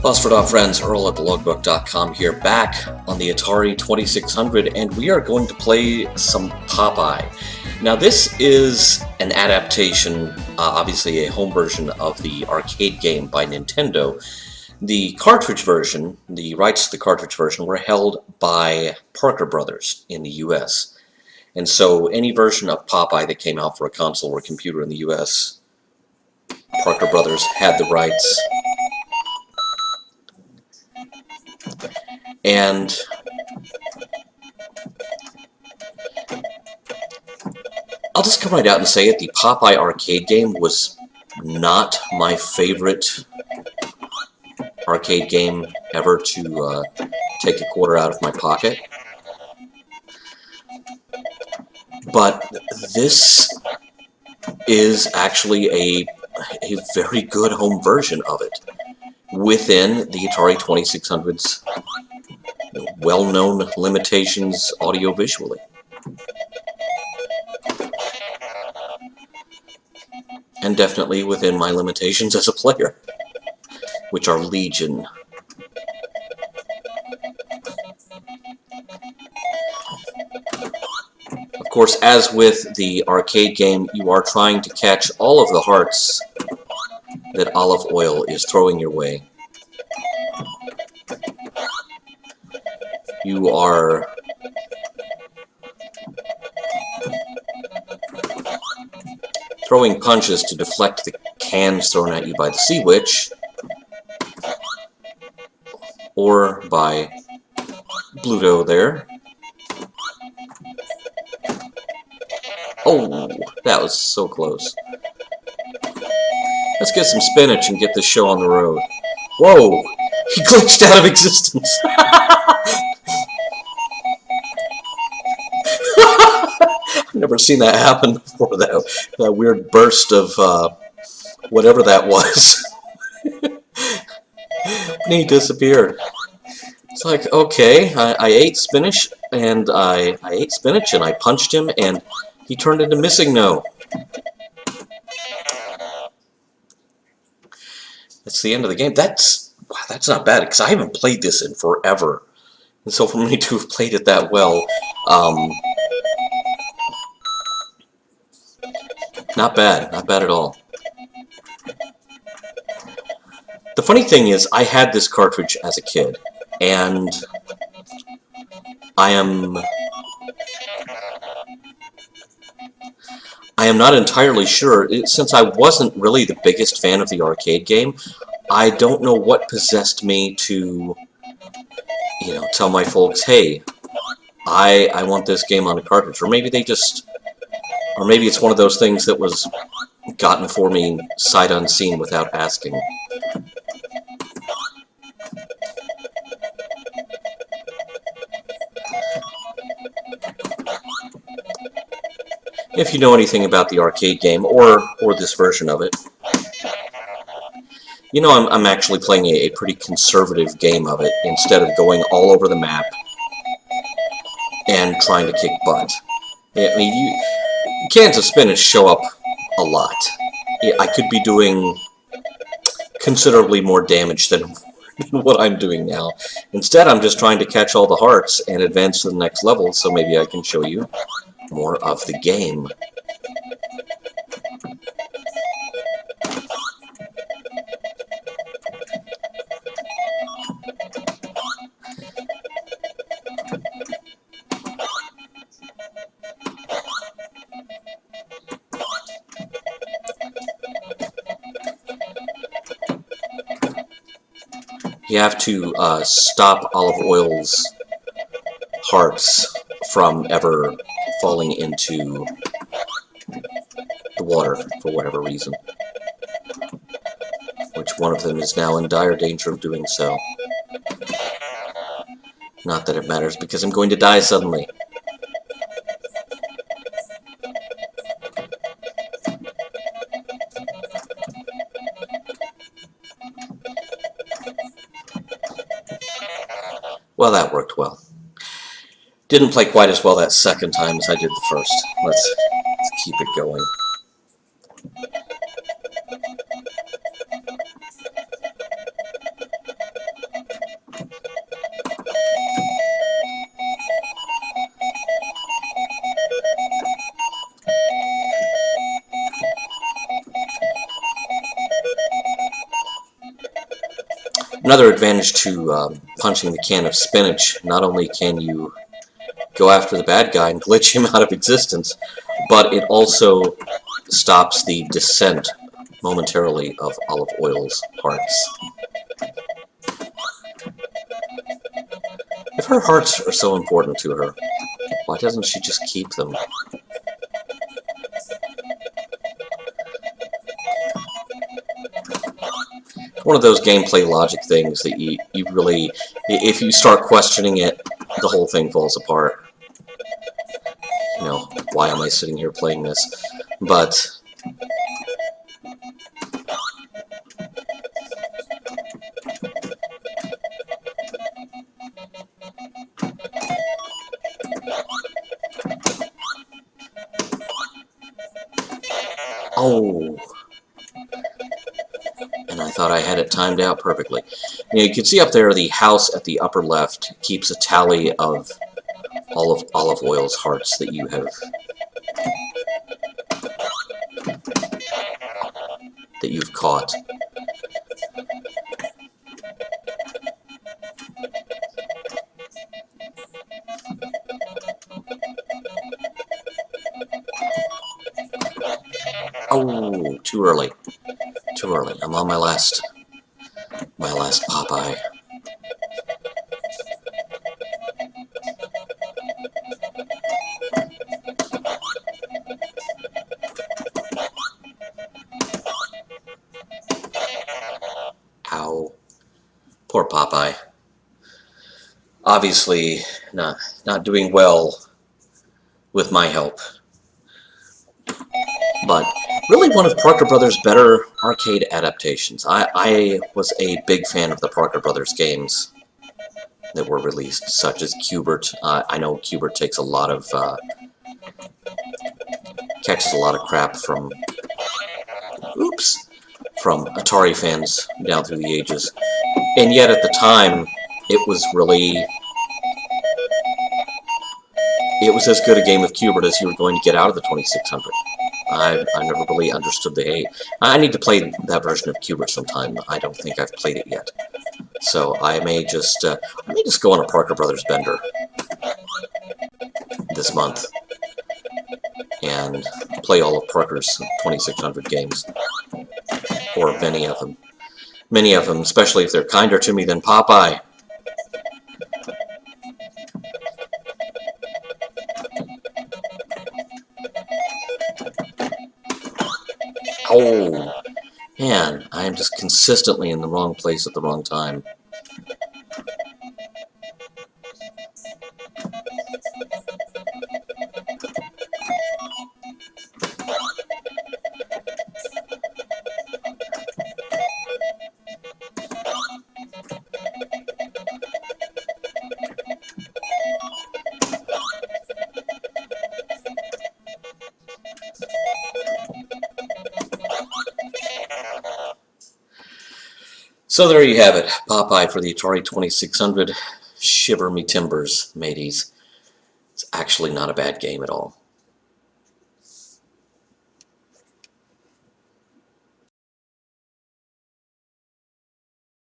Phosphor Dot friends, Earl at thelogbook.com here, back on the Atari 2600, and we are going to play some Popeye. Now this is an adaptation, obviously a home version of the arcade game by Nintendo. The cartridge version, the rights to the cartridge version, were held by Parker Brothers in the US. And so any version of Popeye that came out for a console or computer in the US, Parker Brothers had the rights. And I'll just come right out and say it, the Popeye arcade game was not my favorite arcade game ever to take a quarter out of my pocket. But this is actually a very good home version of it within the Atari 2600's well-known limitations audio-visually. And definitely within my limitations as a player, which are legion. Of course, as with the arcade game, you are trying to catch all of the hearts that Olive Oyl is throwing your way. You are throwing punches to deflect the cans thrown at you by the Sea Witch, or by Bluto there. Oh, that was so close. Let's get some spinach and get this show on the road. Whoa! He glitched out of existence! I've never seen that happen before, that weird burst of whatever that was. And he disappeared. It's like, okay, I ate spinach, and I punched him, and he turned into Missing No. That's the end of the game. That's not bad, because I haven't played this in forever. And so for me to have played it that well, not bad at all. The funny thing is, I had this cartridge as a kid, and I am not entirely sure, since I wasn't really the biggest fan of the arcade game. I don't know what possessed me to, tell my folks, hey, I want this game on a cartridge. Or maybe maybe it's one of those things that was gotten for me sight unseen without asking. If you know anything about the arcade game, or this version of it, I'm actually playing a pretty conservative game of it, instead of going all over the map and trying to kick butt. I mean, cans of spinach show up a lot. I could be doing considerably more damage than what I'm doing now. Instead, I'm just trying to catch all the hearts and advance to the next level, so maybe I can show you more of the game. You have to stop Olive Oyl's hearts from ever falling into the water for whatever reason. Which one of them is now in dire danger of doing so. Not that it matters, because I'm going to die suddenly. Well, that worked well. Didn't play quite as well that second time as I did the first. Let's keep it going. Another advantage to punching the can of spinach, not only can you go after the bad guy and glitch him out of existence, but it also stops the descent momentarily of Olive Oyl's hearts. If her hearts are so important to her, why doesn't she just keep them? One of those gameplay logic things that you really, if you start questioning it, the whole thing falls apart. You know, why am I sitting here playing this? But oh, and I thought I had it timed out perfectly. You can see up there the house at the upper left keeps a tally of all of Olive Oyl's hearts that you've caught. Oh, too early. Too early. I'm on my last Popeye. Ow. Poor Popeye. Obviously not doing well with my help. But really one of Parker Brothers' better arcade adaptations. I was a big fan of the Parker Brothers games that were released, such as Q*bert. I know Q*bert takes a lot of catches a lot of crap from Atari fans down through the ages, and yet at the time it was as good a game of Q*bert as you were going to get out of the 2600. I never really understood the hate. I need to play that version of Q*bert sometime. I don't think I've played it yet. So I may just go on a Parker Brothers bender this month and play all of Parker's 2600 games, or many of them. Many of them, especially if they're kinder to me than Popeye. Oh, man, I am just consistently in the wrong place at the wrong time. So there you have it, Popeye for the Atari 2600. Shiver me timbers, mateys. It's actually not a bad game at all.